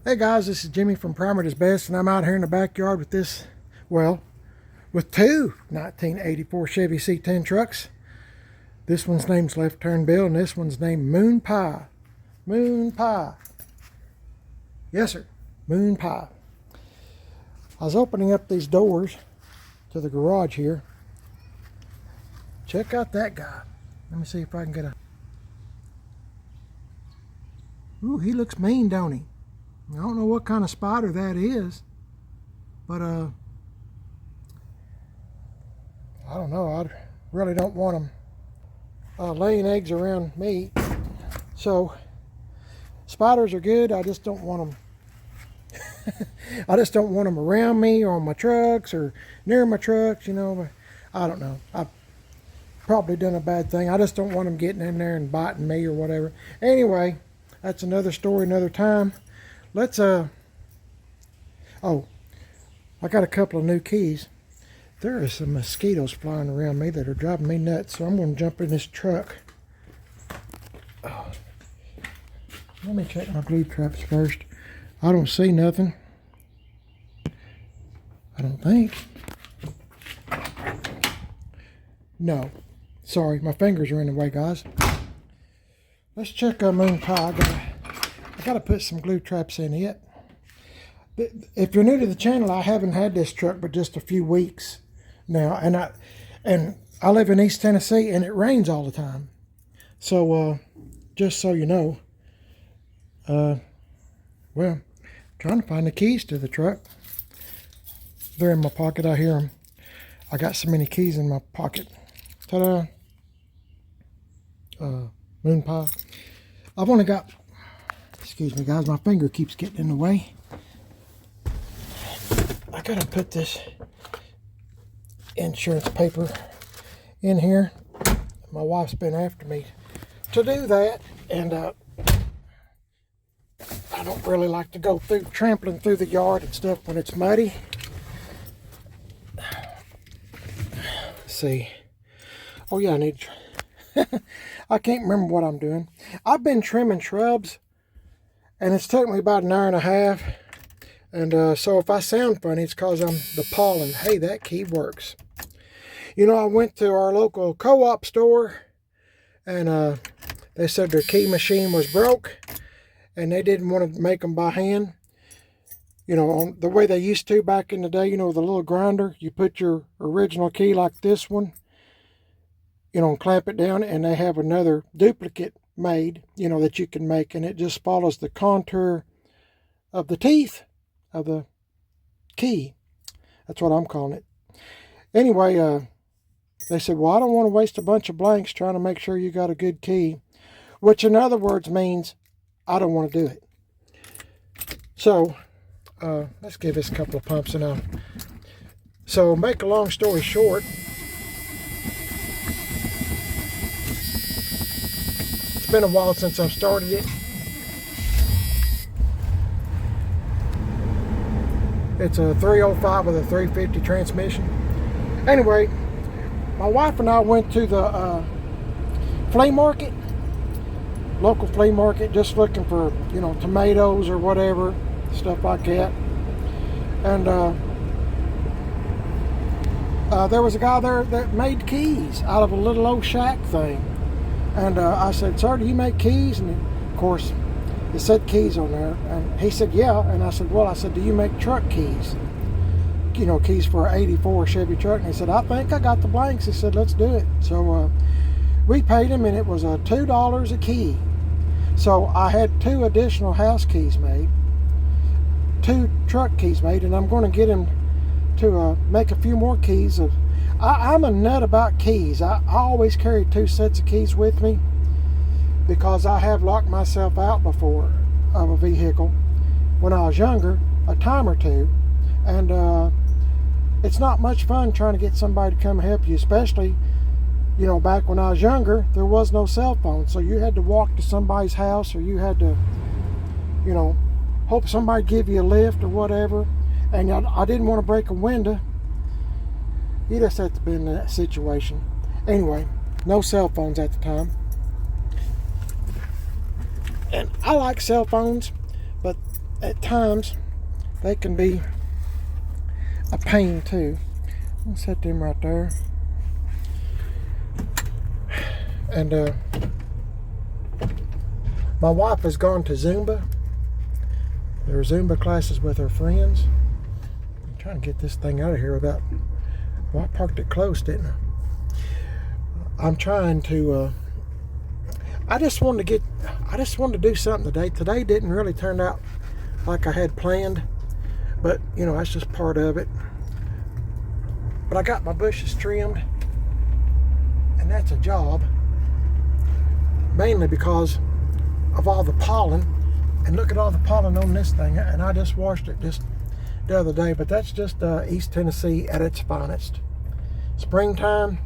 Hey guys, this is Jimmy from Primer is Best, and I'm out here in the backyard with this, well, with two 1984 Chevy C10 trucks. This one's name's Left Turn Bill, and this one's named Moon Pie. Moon Pie. Yes, sir. Moon Pie. I was opening up these doors to the garage here. Check out that guy. Let me see if I can get a... Ooh, he looks mean, don't he? I don't know what kind of spider that is, but I don't know. I really don't want them laying eggs around me. So spiders are good. I just don't want them. I just don't want them around me or on my trucks or near my trucks. You know, I don't know. I've probably done a bad thing. I just don't want them getting in there and biting me or whatever. Anyway, that's another story, another time. Let's oh, I got a couple of new keys. There are some mosquitoes flying around me that are driving me nuts, so I'm going to jump in this truck. Oh. Let me check my glue traps first. I don't see nothing. I don't think. No. Sorry, my fingers are in the way, guys. Let's check Moon Pie. I got to put some glue traps in it. If you're new to the channel, I haven't had this truck but just a few weeks now, and I live in East Tennessee, and it rains all the time. So just so you know, well, trying to find the keys to the truck. They're in my pocket. I hear them. I got so many keys in my pocket. Ta-da! Moon Pie. I've only got... Excuse me, guys. My finger keeps getting in the way. I gotta put this insurance paper in here. My wife's been after me to do that, and I don't really like to go through trampling through the yard and stuff when it's muddy. Let's see. Oh yeah, I need... I can't remember what I'm doing. I've been trimming shrubs, and it's took me about an hour and a half. And so if I sound funny, it's because I'm the pollen. Hey, that key works. You know, I went to our local co-op store, and they said their key machine was broke, and they didn't want to make them by hand. You know, on the way they used to back in the day, you know, the little grinder, you put your original key like this one, you know, and clamp it down, and they have another duplicate made, you know, that you can make, and it just follows the contour of the teeth of the key. That's what I'm calling it. Anyway, they said, well, I don't want to waste a bunch of blanks trying to make sure you got a good key, which in other words means I don't want to do it. So let's give this a couple of pumps and so make a long story short, it's been a while since I've started it. It's a 305 with a 350 transmission. Anyway, my wife and I went to the flea market, local flea market, just looking for, you know, tomatoes or whatever, stuff like that. And there was a guy there that made keys out of a little old shack thing. And I said, sir, do you make keys? And of course, it said keys on there, and he said, yeah. And I said, well, I said, do you make truck keys? You know, keys for an 84 Chevy truck. And he said, I think I got the blanks. He said, let's do it. So we paid him, and it was $2 a key. So I had 2 additional house keys made, 2 truck keys made, and I'm going to get him to make a few more keys. I'm a nut about keys. I always carry 2 sets of keys with me, because I have locked myself out before of a vehicle when I was younger, a time or two, and it's not much fun trying to get somebody to come help you, especially, you know, back when I was younger, there was no cell phone, so you had to walk to somebody's house, or you had to, you know, hope somebody give you a lift or whatever, and I didn't want to break a window. You just had to be in that situation. Anyway, no cell phones at the time. And I like cell phones, but at times they can be a pain too. I'll set them right there. And my wife has gone to Zumba. There are Zumba classes with her friends. I'm trying to get this thing out of here without... Well, I parked it close, didn't I? I'm trying to... I just wanted to do something today. Today didn't really turn out like I had planned. But, you know, that's just part of it. But I got my bushes trimmed. And that's a job. Mainly because of all the pollen. And look at all the pollen on this thing. And I just washed it just the other day. But that's just East Tennessee at its finest. Springtime,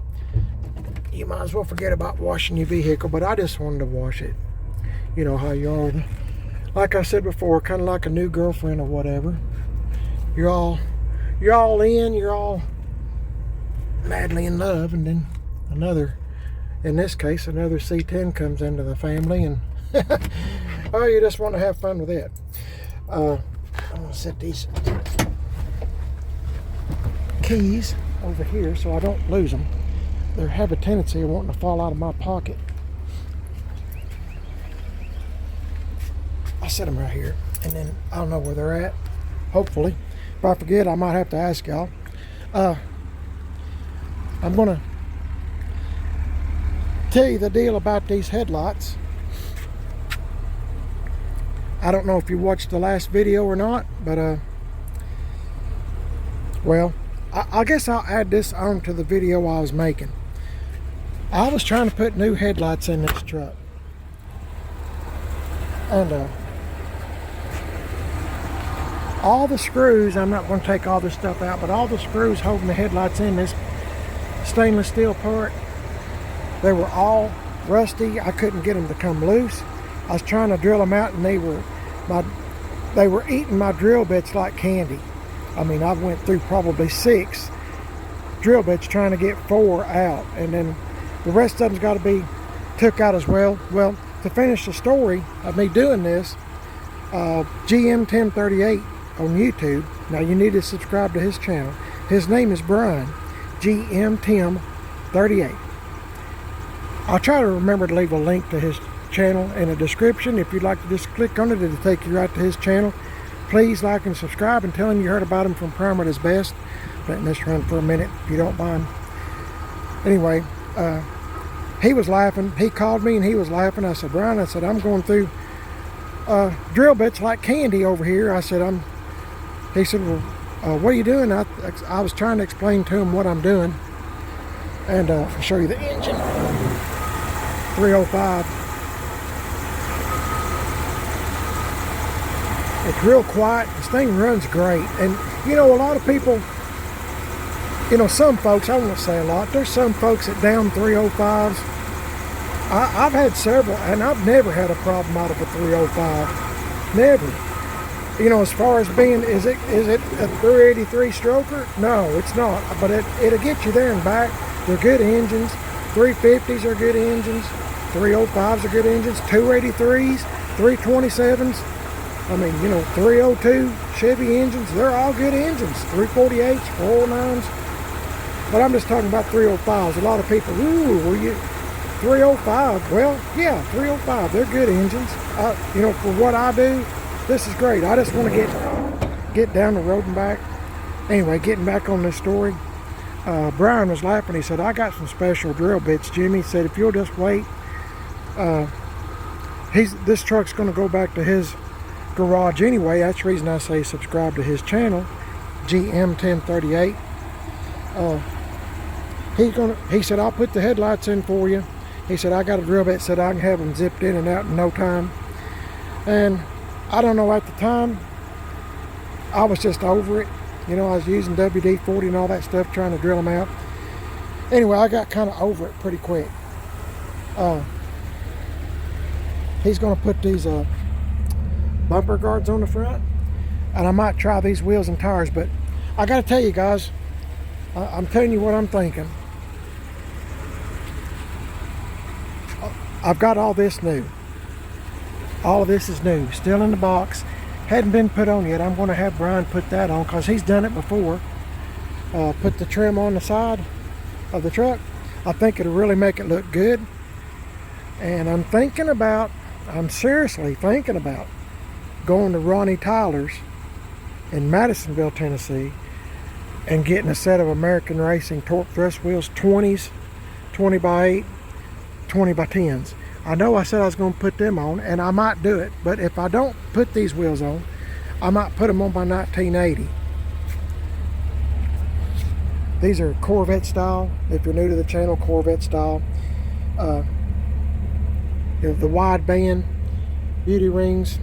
you might as well forget about washing your vehicle. But I just wanted to wash it. You know how you are. Like I said before, kind of like a new girlfriend or whatever. You're all in. You're all madly in love. And then another, in this case, another C10 comes into the family. And oh, you just want to have fun with it. I'm going to set these keys over here so I don't lose them. They have a tendency of wanting to fall out of my pocket. I set them right here, and then I don't know where they're at. Hopefully, if I forget, I might have to ask y'all. I'm gonna tell you the deal about these headlights. I don't know if you watched the last video or not, but well, I guess I'll add this on to the video I was making. I was trying to put new headlights in this truck, and all the screws, I'm not going to take all this stuff out, but all the screws holding the headlights in this stainless steel part, they were all rusty. I couldn't get them to come loose. I was trying to drill them out, and they were eating my drill bits like candy. I mean, I went through probably 6 drill bits trying to get 4 out, and then the rest of them's got to be took out as well. Well, to finish the story of me doing this, GM1038 on YouTube. Now you need to subscribe to his channel. His name is Brian, GM1038. I'll try to remember to leave a link to his channel in the description. If you'd like to just click on it, it'll take you right to his channel. Please like and subscribe, and tell him you heard about him from Primer at his best. Letting this run for a minute if you don't mind. Anyway, he was laughing. He called me and he was laughing. I said, Brian, I said, I'm going through drill bits like candy over here. I said, he said, well, what are you doing? I was trying to explain to him what I'm doing. And I'll show you the engine. 305. It's real quiet. This thing runs great. And, you know, a lot of people, you know, some folks, I won't say a lot, there's some folks that down 305s. I've had several, and I've never had a problem out of a 305. Never. You know, as far as being, is it a 383 stroker? No, it's not. But it'll get you there and back. They're good engines. 350s are good engines. 305s are good engines. 283s, 327s. I mean, you know, 302 Chevy engines, they're all good engines. 348s, 409s. But I'm just talking about 305s. A lot of people, ooh, were you 305? Well, yeah, 305. They're good engines. You know, for what I do, this is great. I just want to get down the road and back. Anyway, getting back on this story. Brian was laughing. He said, I got some special drill bits, Jimmy. He said, if you'll just wait, this truck's going to go back to his garage anyway. That's the reason I say subscribe to his channel, GM1038. He said, I'll put the headlights in for you. He said, I got a drill bit, said I can have them zipped in and out in no time. And I don't know, at the time, I was just over it. You know, I was using WD-40 and all that stuff, trying to drill them out. Anyway, I got kind of over it pretty quick. He's going to put these bumper guards on the front, and I might try these wheels and tires. But I got to tell you guys, I'm telling you what I'm thinking. I've got all this new. All of this is new, still in the box. Hadn't been put on yet. I'm going to have Brian put that on because he's done it before. Put the trim on the side of the truck. I think it'll really make it look good. And I'm seriously thinking about going to Ronnie Tyler's in Madisonville, Tennessee, and getting a set of American Racing torque thrust wheels, 20s, 20 by 8, 20 by 10s. I know I said I was going to put them on, and I might do it, but if I don't put these wheels on, I might put them on my 1980. These are Corvette style. If you're new to the channel, Corvette style. The wide band beauty rings.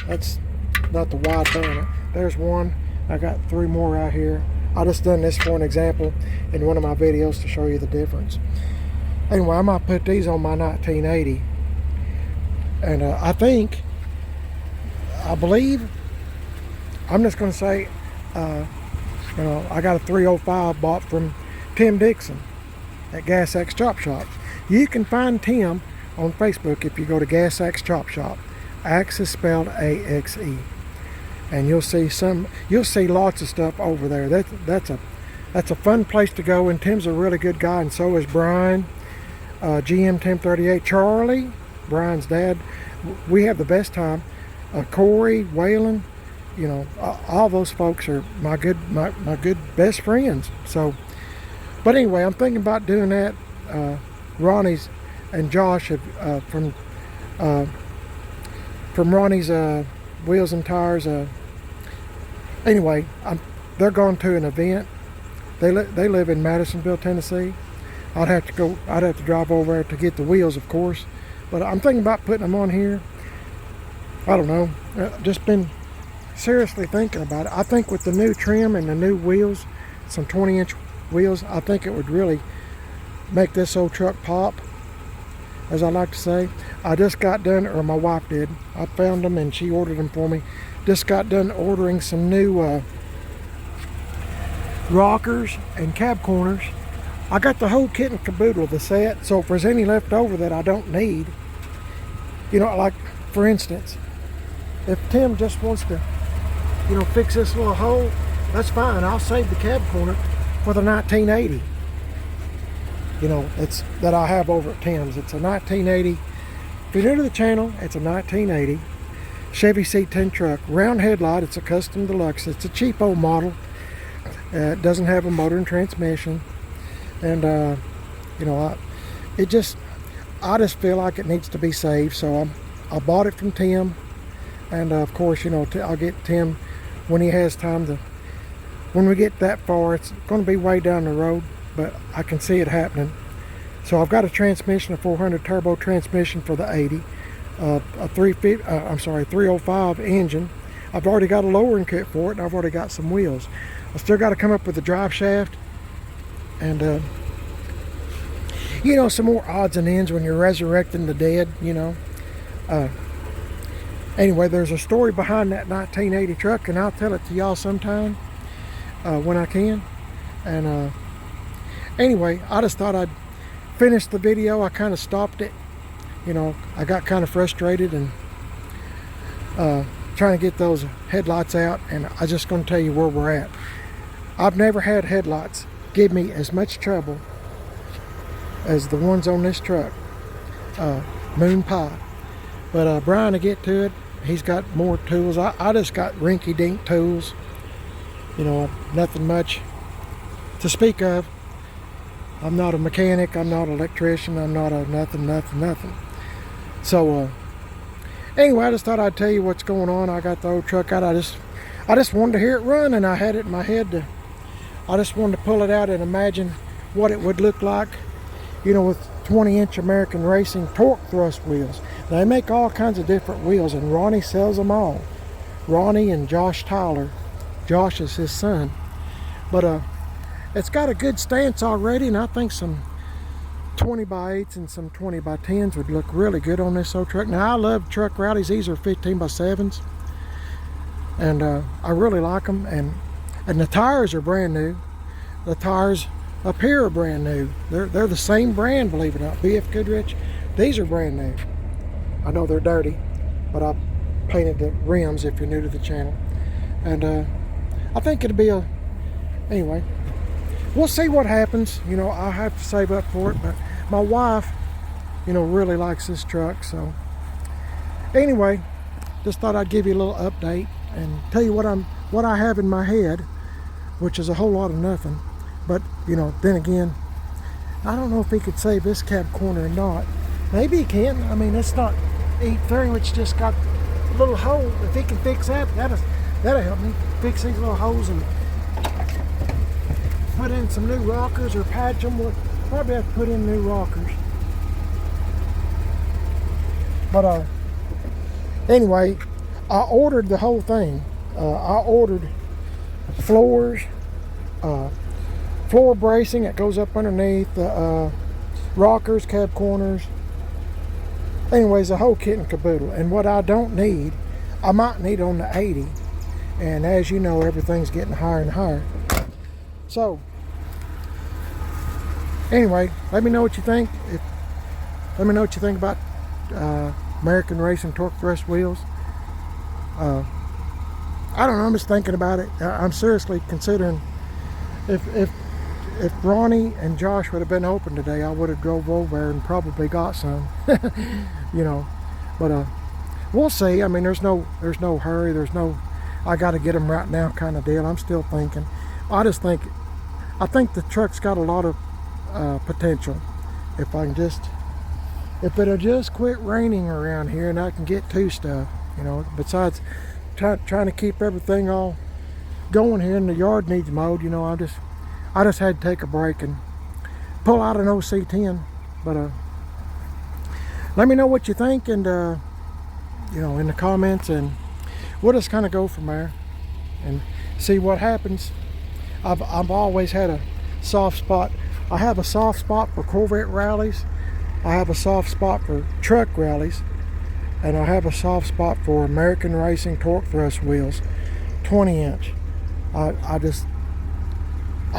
That's not the wide band. There's one. I got 3 more out here. I just done this for an example in one of my videos to show you the difference. Anyway, I might put these on my 1980. And I believe, I'm just going to say, I got a 305 bought from Tim Dixon at Gas X Chop Shop. You can find Tim on Facebook if you go to Gas X Chop Shop. Axe is spelled A-X-E. And you'll see lots of stuff over there. That's a fun place to go, and Tim's a really good guy, and so is Brian, GM 1038, Charlie, Brian's dad. We have the best time. Corey, Waylon, all those folks are my good best friends. So, but anyway, I'm thinking about doing that. Ronnie's and Josh have from Ronnie's Wheels and Tires. Anyway, they're going to an event. They live in Madisonville, Tennessee. I'd have to drive over there to get the wheels, of course. But I'm thinking about putting them on here. I don't know. Just been seriously thinking about it. I think with the new trim and the new wheels, some 20-inch wheels, I think it would really make this old truck pop, as I like to say. I just got done, or my wife did. I found them and she ordered them for me. Just got done ordering some new rockers and cab corners. I got the whole kit and caboodle of the set, so if there's any left over that I don't need, like for instance, if Tim just wants to, fix this little hole, that's fine. I'll save the cab corner for the 1980. It's that I have over at Tim's. It's a 1980. If you're new to the channel, it's a 1980 Chevy C10 truck. Round headlight. It's a custom deluxe. It's a cheap old model. It doesn't have a motor and transmission. And, I just feel like it needs to be saved. So I bought it from Tim. And, of course, I'll get Tim when he has time to. When we get that far, it's going to be way down the road. But I can see it happening. So I've got a transmission, a 400 turbo transmission for the 80, a 305 engine. I've already got a lowering kit for it, and I've already got some wheels. I still got to come up with the drive shaft, and some more odds and ends when you're resurrecting the dead. Anyway, there's a story behind that 1980 truck, and I'll tell it to y'all sometime when I can. And anyway, I just thought I'd finish the video. I kind of stopped it. I got kind of frustrated and trying to get those headlights out, and I'm just going to tell you where we're at. I've never had headlights give me as much trouble as the ones on this truck. Moon pie. But Brian will get to it. He's got more tools. I just got rinky-dink tools. Nothing much to speak of. I'm not a mechanic, I'm not an electrician, I'm not a nothing. So anyway, I just thought I'd tell you what's going on. I got the old truck out. I just wanted to hear it run, and I had it in my head I just wanted to pull it out and imagine what it would look like, with 20-inch American Racing torque thrust wheels. They make all kinds of different wheels, and Ronnie sells them all. Ronnie and Josh Tyler. Josh is his son. But it's got a good stance already, and I think some 20 by 8s and some 20 by 10s would look really good on this old truck. Now, I love truck rallies. These are 15 by 7s, and I really like them. And the tires are brand new. The tires up here are brand new. They're the same brand, believe it or not. BF Goodrich. These are brand new. I know they're dirty, but painted the rims if you're new to the channel. And I think it'll be anyway, we'll see what happens. You know, I'll have to save up for it, but my wife, you know, really likes this truck. So anyway, just thought I'd give you a little update and tell you what I have in my head, which is a whole lot of nothing. But, you know, then again, I don't know if he could save this cab corner or not. Maybe he can. I mean, it's not eat through. It's just got a little hole. If he can fix that, that'll help me fix these little holes and put in some new rockers or patch them. We'll probably have to put in new rockers. But anyway, I ordered the whole thing. I ordered floors, floor bracing that goes up underneath, the rockers, cab corners. Anyways, the whole kit and caboodle. And what I don't need, I might need on the 80. And as you know, everything's getting higher and higher. So anyway, let me know what you think. Let me know what you think about American Racing torque thrust wheels. I don't know, I'm just thinking about it. I'm seriously considering if Ronnie and Josh would have been open today, I would have drove over there and probably got some. You know, but we'll see. I mean, there's no hurry. There's no I got to get them right now kind of deal. I'm still thinking. I think the truck's got a lot of potential. If it'll just quit raining around here and I can get to stuff, you know, besides trying to keep everything all going here, and the yard needs mowed. You know, I just had to take a break and pull out an old C10. But let me know what you think, and you know, in the comments, and we'll just kind of go from there and see what happens. I've always had a soft spot. I have a soft spot for Corvette rallies. I have a soft spot for truck rallies, and I have a soft spot for American Racing torque thrust wheels, 20-inch. I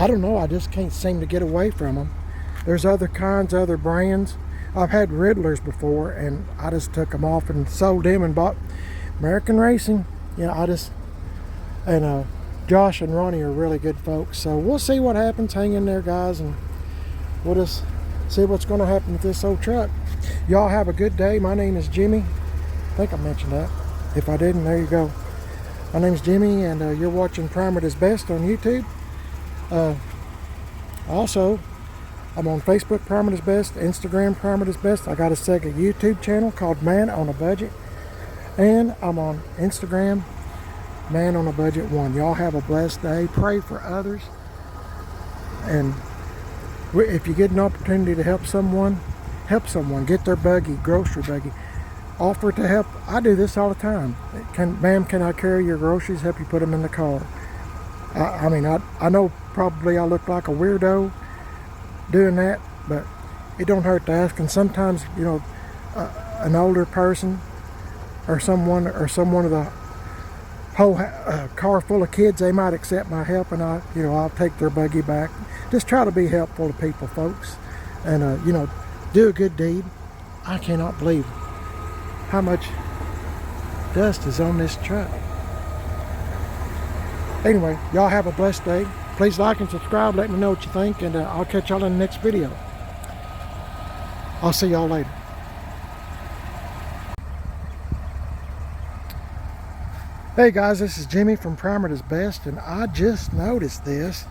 don't know, I just can't seem to get away from them. There's other kinds, other brands. I've had Riddlers before, and I just took them off and sold them and bought American Racing. You know, Josh and Ronnie are really good folks. So we'll see what happens. Hang in there, guys, and we'll just see what's going to happen with this old truck. Y'all have a good day. My name is Jimmy. I think I mentioned that. If I didn't, there you go. My name's Jimmy, and you're watching Primer Does Best on YouTube. Also, I'm on Facebook, Primer Does Best, Instagram, Primer Does Best. I got a second YouTube channel called Man on a Budget. And I'm on Instagram, Man on a Budget 1. Y'all have a blessed day. Pray for others. And if you get an opportunity to help someone. Get their buggy, grocery buggy. Offer to help. I do this all the time. Ma'am, can I carry your groceries? Help you put them in the car. I mean, I know probably I look like a weirdo doing that, but it don't hurt to ask. And sometimes, you know, an older person or someone of the whole car full of kids, they might accept my help, and I'll take their buggy back. Just try to be helpful to people, folks, and you know, do a good deed. I cannot believe how much dust is on this truck. Anyway, y'all have a blessed day. Please like and subscribe. Let me know what you think, and I'll catch y'all in the next video. I'll see y'all later. Hey guys, this is Jimmy from Primer Does Best, and I just noticed this.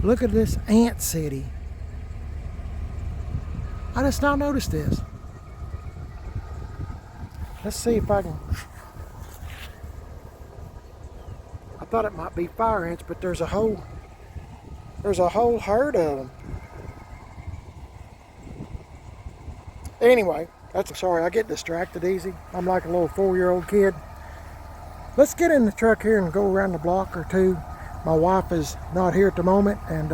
Look at this ant city. I just now noticed this. Let's see if I can. I thought it might be fire ants, but there's a whole herd of them. Anyway, sorry, I get distracted easy. I'm like a little 4-year-old kid. Let's get in the truck here and go around the block or two. My wife is not here at the moment, and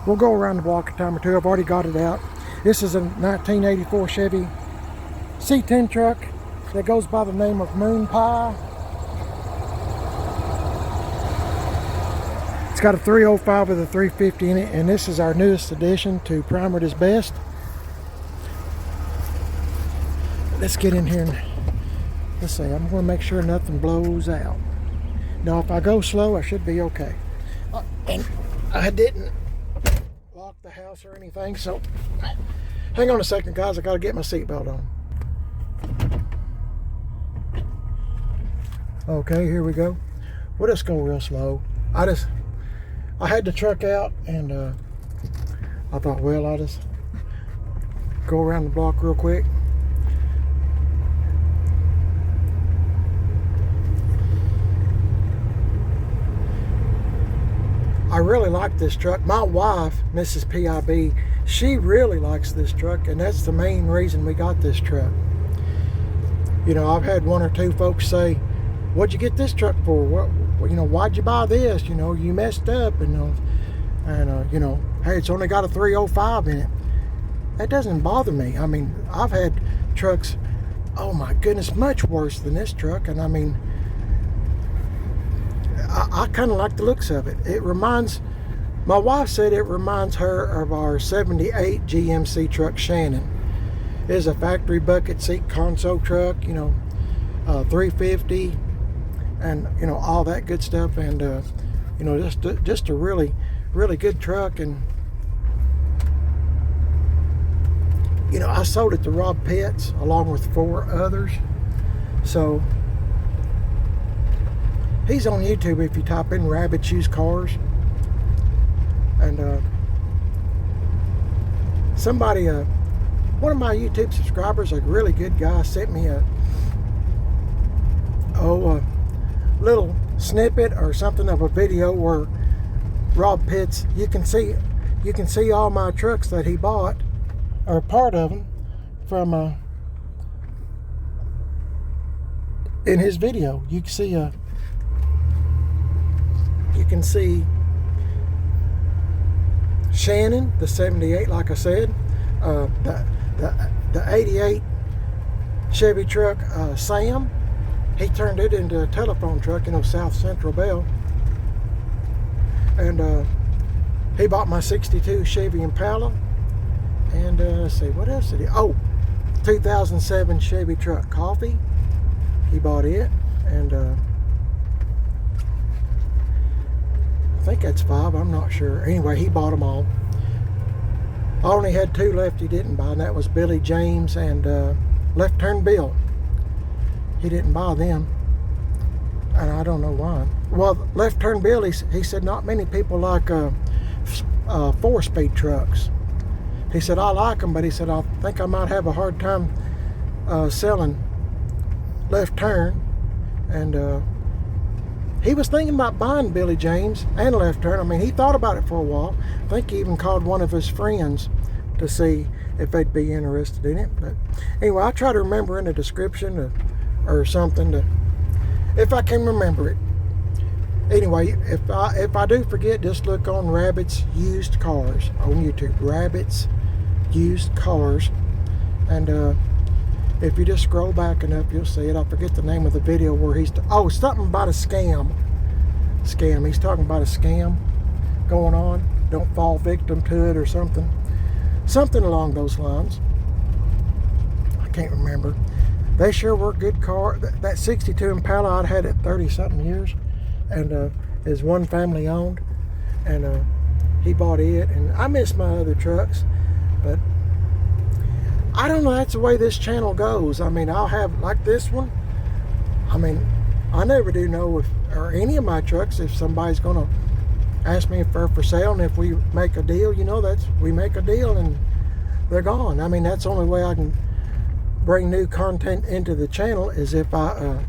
we'll go around the block a time or two. I've already got it out. This is a 1984 Chevy C10 truck that goes by the name of Moon Pie. It's got a 305 with a 350 in it, and this is our newest addition to Primer Does Best. let's get in here and let's see. I'm going to make sure nothing blows out. Now, if I go slow, I should be okay. And I didn't lock the house or anything, so hang on a second, guys. I got to get my seatbelt on. Okay, here we go. We'll just go real slow. I had the truck out, and I thought, well, I'll just go around the block real quick. I really like this truck. My wife, Mrs. PIB, she really likes this truck, and that's the main reason we got this truck. You know, I've had one or two folks say, what'd you get this truck for? What, you know, why'd you buy this? You know, you messed up, and you know, hey, it's only got a 305 in it. That doesn't bother me. I mean, I've had trucks, oh my goodness, much worse than this truck, and I mean, I kind of like the looks of it. It reminds, my wife said it reminds her of our 78 GMC truck Shannon. It is a factory bucket seat console truck, you know, 350, and you know, all that good stuff, and you know, just a really good truck. And you know, I sold it to Rob Pitts along with 4 others, so he's on YouTube if you type in Rabbits Used Cars. And somebody, one of my YouTube subscribers, a really good guy, sent me a little snippet or something of a video where Rob Pitts, you can see all my trucks that he bought, or part of them, from in his video. You can see Shannon, the 78, like I said, the 88 Chevy truck Sam. He turned it into a telephone truck, you know, South Central Bell. And he bought my 62 Chevy Impala. And let's see, what else did he? Oh, 2007 Chevy truck Coffee. He bought it. And I think that's 5, I'm not sure. Anyway, he bought them all. I only had 2 left he didn't buy, and that was Billy James and Left Turn Bill. He didn't buy them, and I don't know why. Well, Left Turn Bill, he said not many people like 4-speed trucks. He said, I like them, but he said, I think I might have a hard time selling Left Turn. And he was thinking about buying Billy James and Left Turn. I mean, he thought about it for a while. I think he even called one of his friends to see if they'd be interested in it. But anyway, I try to remember in the description or something, if I can remember it. Anyway, if I do forget, just look on Rabbits Used Cars on YouTube. Rabbits Used Cars. And if you just scroll back enough, you'll see it. I forget the name of the video where he's... something about a scam. He's talking about a scam going on. Don't fall victim to it or something. Something along those lines. I can't remember. They sure were good car. That 62 Impala, I'd had it 30-something years. And is one family owned. And he bought it. And I miss my other trucks. But I don't know, that's the way this channel goes. I mean, I'll have, like this one, I mean, I never do know if, or any of my trucks, if somebody's going to ask me if they're for sale, and if we make a deal, you know, we make a deal and they're gone. I mean, that's the only way I can bring new content into the channel, is if I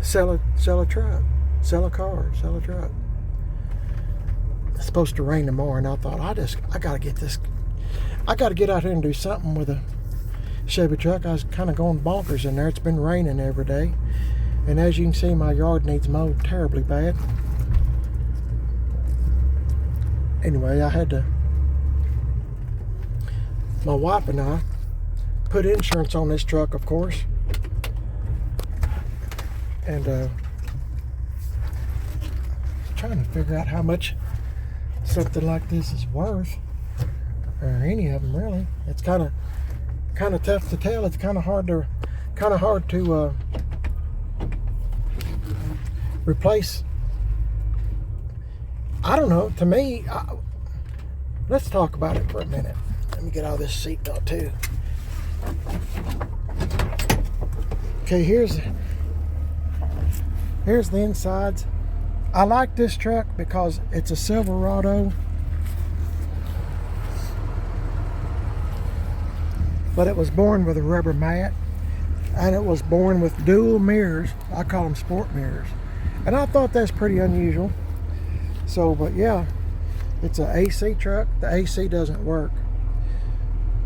sell a truck, sell a car, sell a truck. It's supposed to rain tomorrow, and I thought, I got to get this. I got to get out here and do something with a Chevy truck. I was kind of going bonkers in there. It's been raining every day. And as you can see, my yard needs mowed terribly bad. Anyway, my wife and I put insurance on this truck, of course. And trying to figure out how much something like this is worth. Or any of them, really. It's kind of, kind of tough to tell. It's kind of hard to replace. I don't know. To me, let's talk about it for a minute. Let me get out of this seatbelt too. Okay, here's the insides. I like this truck because it's a Silverado, but it was born with a rubber mat, and it was born with dual mirrors. I call them sport mirrors, and I thought that's pretty unusual. So, but yeah, it's an AC truck. The AC doesn't work,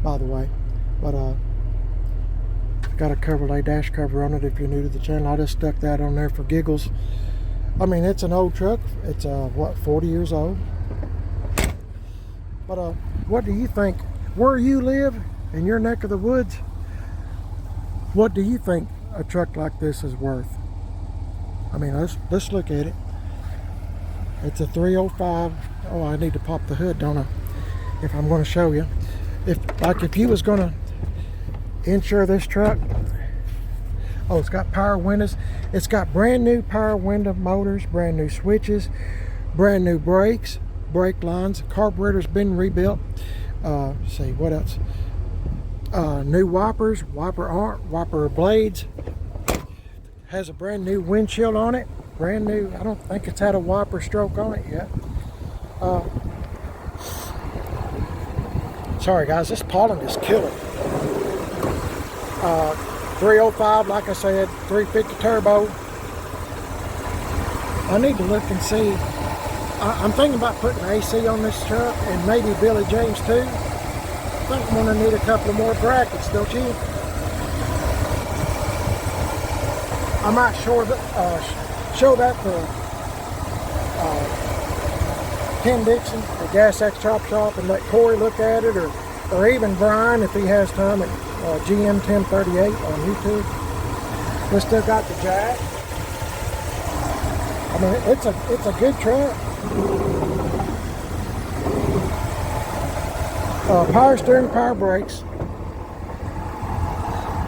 by the way, but got a Chevrolet dash cover on it. If you're new to the channel, I just stuck that on there for giggles. I mean, it's an old truck. It's what, 40 years old. But what do you think? Where you live in your neck of the woods, what do you think a truck like this is worth? I mean, let's look at it. It's a 305. Oh, I need to pop the hood, don't I? If I'm going to show you, if you was going to insure this truck. Oh, it's got power windows. It's got brand new power window motors, brand new switches, brand new brakes, brake lines. Carburetor's been rebuilt. Let's see what else. New wipers, wiper blades. Has a brand new windshield on it. Brand new. I don't think it's had a wiper stroke on it yet. Sorry guys, this pollen is killing. 305, like I said, 350 turbo. I need to look and see. I'm thinking about putting AC on this truck, and maybe Billy James too. I think I'm going to need a couple of more brackets, don't you? I might show that to Tim Dixon at Gas X Chop Shop and let Corey look at it, or even Brian if he has time at GM 1038 on YouTube. We still got the jack. I mean, it's a good truck. Power steering, power brakes.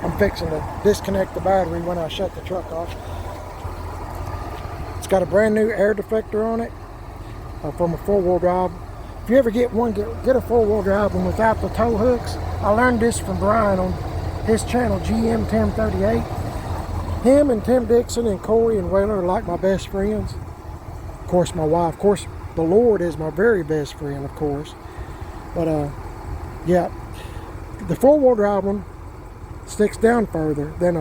I'm fixing to disconnect the battery when I shut the truck off. It's got a brand new air deflector on it from a four-wheel drive. If you ever get one, get a four-wheel drive one without the tow hooks. I learned this from Brian on his channel, GM 1038. Him and Tim Dixon and Corey and Whaler are like my best friends. Of course, my wife. Of course, the Lord is my very best friend, of course. But, yeah, the four-wheel drive one sticks down further than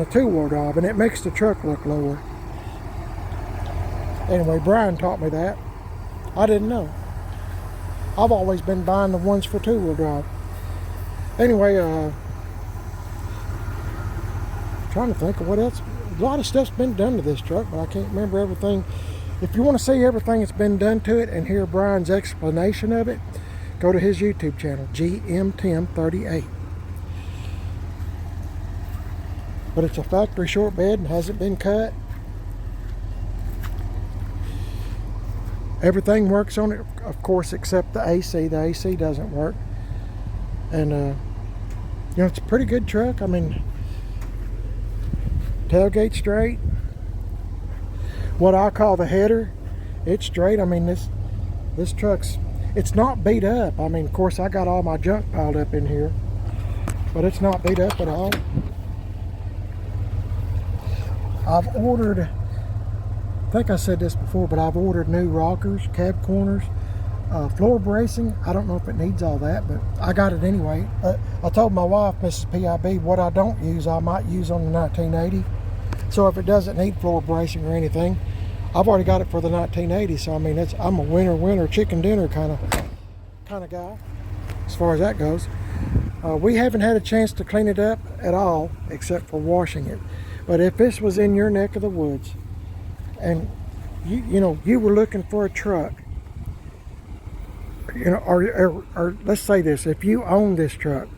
a two-wheel drive, and it makes the truck look lower. Anyway, Brian taught me that. I didn't know. I've always been buying the ones for two-wheel drive. Anyway, trying to think of what else. A lot of stuff's been done to this truck, but I can't remember everything. If you want to see everything that's been done to it and hear Brian's explanation of it, go to his YouTube channel, GM 1038. But it's a factory short bed and hasn't been cut. Everything works on it, of course, except the AC. The AC doesn't work. And, you know, it's a pretty good truck. I mean, tailgate straight. What I call the header, it's straight. I mean, this truck's, it's not beat up. I mean, of course, I got all my junk piled up in here, but it's not beat up at all. I've ordered, I think I said this before, but I've ordered new rockers, cab corners, floor bracing. I don't know if it needs all that, but I got it anyway. I told my wife, Mrs. PIB, what I don't use, I might use on the 1980. So if it doesn't need floor bracing or anything, I've already got it for the 1980. So I mean, I'm a winter chicken dinner kind of guy as far as that goes. We haven't had a chance to clean it up at all, except for washing it. But if this was in your neck of the woods, and you were looking for a truck, or let's say this, if you own this truck,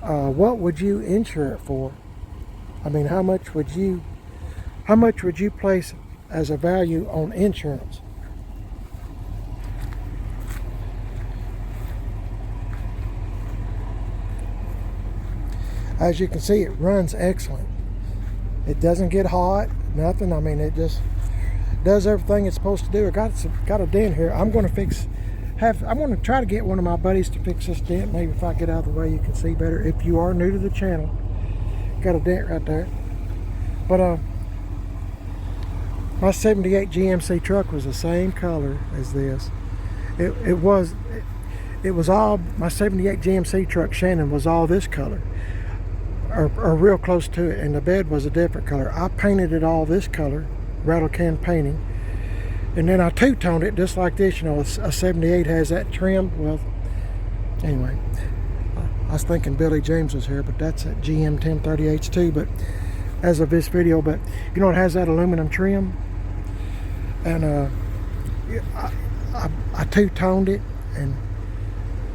what would you insure it for? I mean, how much would you place as a value on insurance? As you can see, it runs excellent. It doesn't get hot, nothing. I mean, it just does everything it's supposed to do. I got a dent here. I'm going to try to get one of my buddies to fix this dent. Maybe if I get out of the way, you can see better. If you are new to the channel, got a dent right there. But my 78 GMC truck was the same color as this. It was all, my 78 GMC truck, Shannon, was all this color, or real close to it, and the bed was a different color. I painted it all this color, rattle can painting, and then I two-toned it just like this. You know, a 78 has that trim. Well, anyway, I was thinking Billy James was here, but that's at GM 1038s too, but as of this video. But you know, it has that aluminum trim, and I two-toned it, and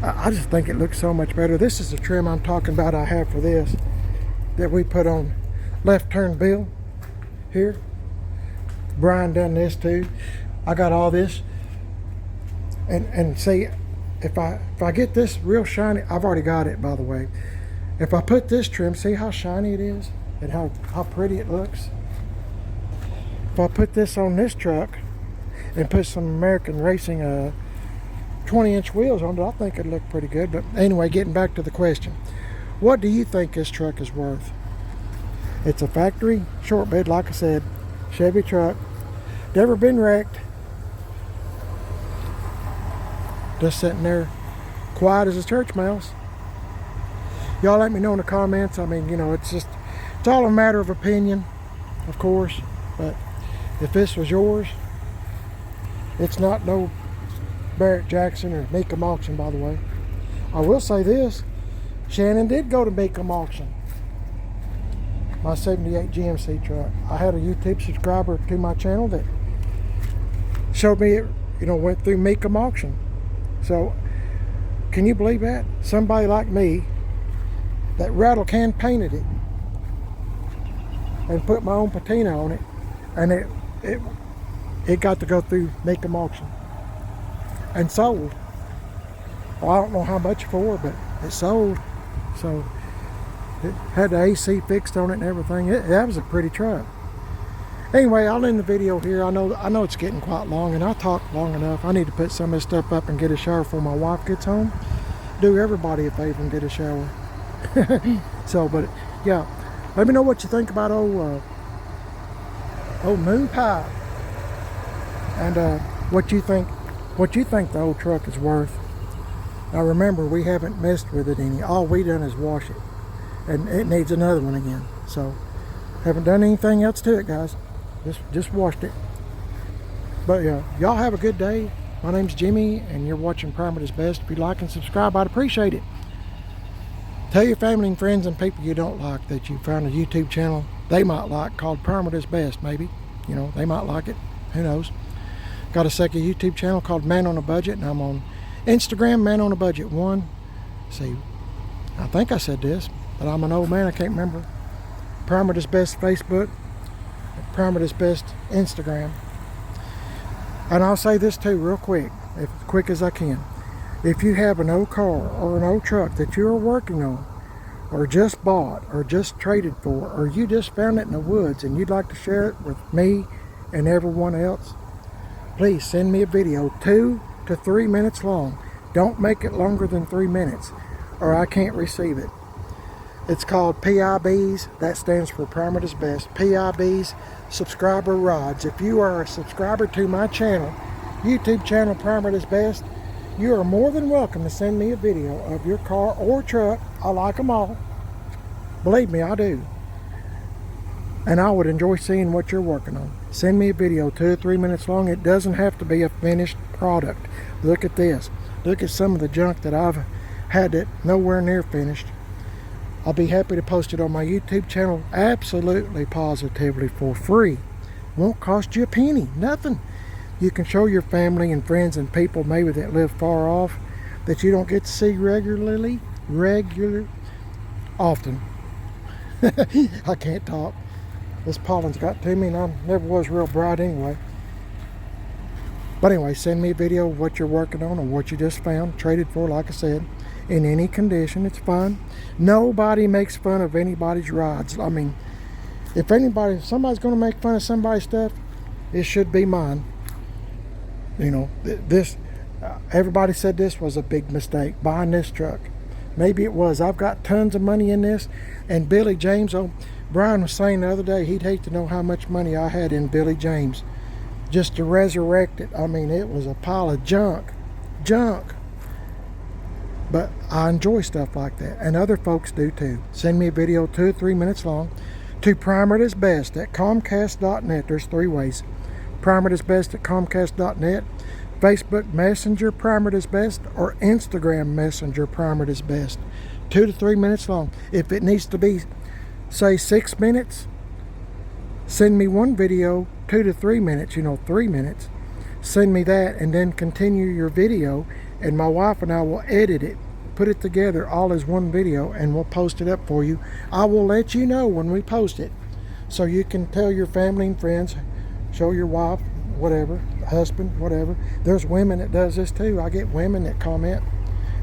I just think it looks so much better. This is the trim I'm talking about I have for this, that we put on left turn Bill here. Brian done this too. I got all this, and see, if I get this real shiny, I've already got it, by the way. If I put this trim, see how shiny it is and how pretty it looks. If I put this on this truck and put some American Racing 20-inch wheels on it, I think it'd look pretty good. But anyway, getting back to the question, what do you think this truck is worth? It's a factory short bed, like I said, Chevy truck, never been wrecked, just sitting there quiet as a church mouse. Y'all let me know in the comments. I mean, you know, it's all a matter of opinion, of course, but if this was yours, it's not no Barrett Jackson or Mecum auction, by the way. I will say this, Shannon did go to Mecum auction, my 78 GMC truck. I had a YouTube subscriber to my channel that showed me it, you know, went through Mecum auction. So can you believe that? Somebody like me that rattle can painted it and put my own patina on it, and it got to go through Mecum auction and sold. Well, I don't know how much for, but it sold. So it had the AC fixed on it and everything. That was a pretty truck. Anyway, I'll end the video here. I know it's getting quite long, and I talked long enough. I need to put some of this stuff up and get a shower before my wife gets home. Do everybody a favor and get a shower. So, but yeah, let me know what you think about old Moon Pie, and what you think the old truck is worth. Now remember, we haven't messed with it any. All we done is wash it, and it needs another one again. So haven't done anything else to it, guys. Just washed it. But yeah, y'all have a good day. My name's Jimmy, and you're watching Primer Is Best. If you like and subscribe, I'd appreciate it. Tell your family and friends and people you don't like that you found a YouTube channel they might like called Primer Is Best. Maybe, you know, they might like it. Who knows? Got a second YouTube channel called Man on a Budget, and I'm on Instagram, Man on a Budget 1. See, I think I said this, but I'm an old man, I can't remember. Primer Is Best Facebook, Primer Is Best Instagram. And I'll say this too real quick, as quick as I can. If you have an old car or an old truck that you are working on, or just bought, or just traded for, or you just found it in the woods and you'd like to share it with me and everyone else, please send me a video 2 to 3 minutes long. Don't make it longer than 3 minutes, or I can't receive it. It's called PIBs. That stands for Primer Is Best. PIBs, subscriber rods. If you are a subscriber to my channel, YouTube channel Primer Is Best, you are more than welcome to send me a video of your car or truck. I like them all. Believe me, I do. And I would enjoy seeing what you're working on. Send me a video 2 or 3 minutes long. It doesn't have to be a finished product. Look at this. Look at some of the junk that I've had it nowhere near finished. I'll be happy to post it on my YouTube channel absolutely, positively for free. Won't cost you a penny, nothing. You can show your family and friends and people maybe that live far off that you don't get to see often. I can't talk. This pollen's got to me, and I never was real bright anyway. But anyway, send me a video of what you're working on or what you just found, traded for, like I said. in any condition. It's fun. Nobody makes fun of anybody's rides. I mean, if somebody's going to make fun of somebody's stuff, it should be mine. You know, everybody said this was a big mistake, buying this truck. Maybe it was. I've got tons of money in this. And Billy James, Brian was saying the other day, he'd hate to know how much money I had in Billy James just to resurrect it. I mean, it was a pile of junk. But I enjoy stuff like that, and other folks do too. Send me a video 2 or 3 minutes long to primeritesbest at comcast.net. There's 3 ways. Primeritesbest at comcast.net, Facebook Messenger primeritesbest, or Instagram Messenger primeritesbest. 2 to 3 minutes long. If it needs to be, say, 6 minutes, send me one video, 2 to 3 minutes, 3 minutes. Send me that, and then continue your video, and my wife and I will edit it, put it together all as one video, and we'll post it up for you. I will let you know when we post it, so you can tell your family and friends, show your wife, whatever, husband, whatever. There's women that does this too. I get women that comment,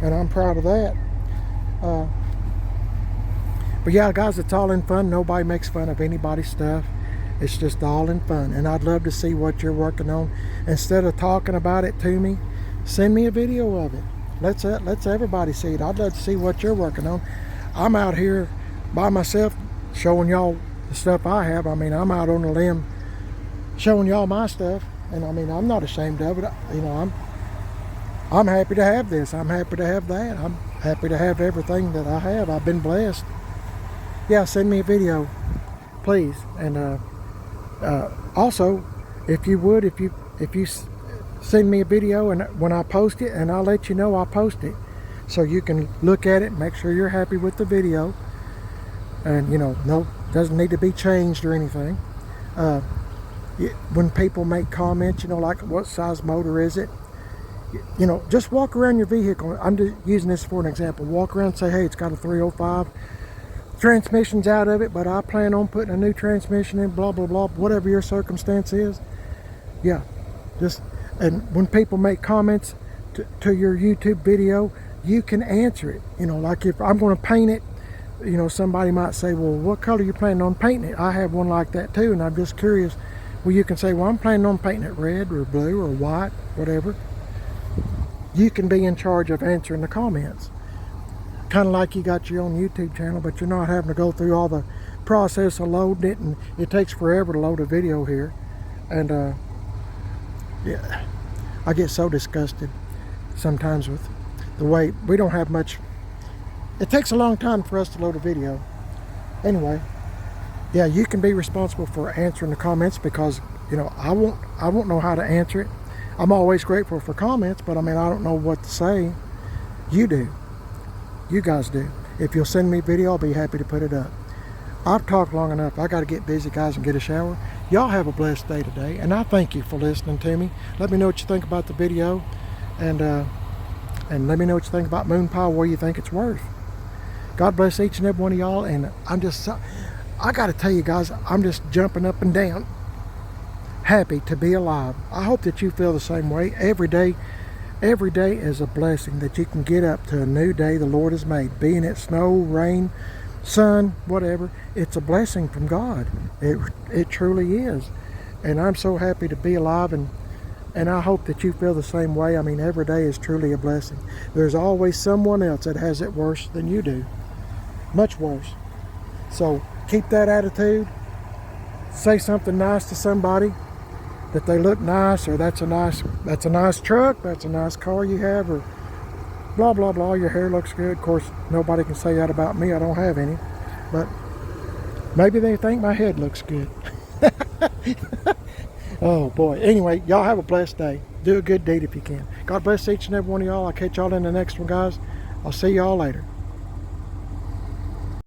and I'm proud of that. But yeah, guys, it's all in fun. Nobody makes fun of anybody's stuff. It's just all in fun, and I'd love to see what you're working on. Instead of talking about it to me, send me a video of it. Let's everybody see it. I'd love to see what you're working on. I'm out here by myself showing y'all the stuff I have. I mean, I'm out on a limb showing y'all my stuff, and I mean, I'm not ashamed of it. I'm happy to have this. I'm happy to have that. I'm happy to have everything that I have. I've been blessed. Yeah, send me a video, please. And also, if you send me a video, and when I post it, and I'll let you know I post it, so you can look at it, make sure you're happy with the video, and no, doesn't need to be changed or anything. When people make comments, like what size motor is it, just walk around your vehicle. I'm just using this for an example. Walk around and say, hey, it's got a 305. Transmission's out of it, but I plan on putting a new transmission in, blah blah blah, whatever your circumstance is. Yeah, and when people make comments to your YouTube video, you can answer it. Like if I'm going to paint it, somebody might say, well, what color are you planning on painting it? I have one like that too, and I'm just curious. Well, you can say, well, I'm planning on painting it red or blue or white, whatever. You can be in charge of answering the comments. Kind of like you got your own YouTube channel, but you're not having to go through all the process of loading it, and it takes forever to load a video here. And yeah, I get so disgusted sometimes with the way we don't have much. It takes a long time for us to load a video. Anyway, yeah, you can be responsible for answering the comments, because I won't know how to answer it. I'm always grateful for comments, but I mean, I don't know what to say. You do. You guys do. If you'll send me a video, I'll be happy to put it up. I've talked long enough. I got to get busy, guys, and get a shower. Y'all have a blessed day today, and I thank you for listening to me. Let me know what you think about the video, and let me know what you think about Moon Pie, what you think it's worth. God bless each and every one of y'all, and I got to tell you guys, I'm just jumping up and down, happy to be alive. I hope that you feel the same way. Every day is a blessing that you can get up to a new day the Lord has made. Being it snow, rain, sun, whatever, it's a blessing from God. It truly is. And I'm so happy to be alive, and I hope that you feel the same way. I mean, every day is truly a blessing. There's always someone else that has it worse than you do. Much worse. So keep that attitude. Say something nice to somebody, that they look nice, or that's a nice truck, that's a nice car you have, or blah blah blah, your hair looks good. Of course, nobody can say that about me. I don't have any, but maybe they think my head looks good. Oh boy. Anyway, y'all have a blessed day. Do a good deed if you can. God bless each and every one of y'all. I'll catch y'all in the next one, guys. I'll see y'all later.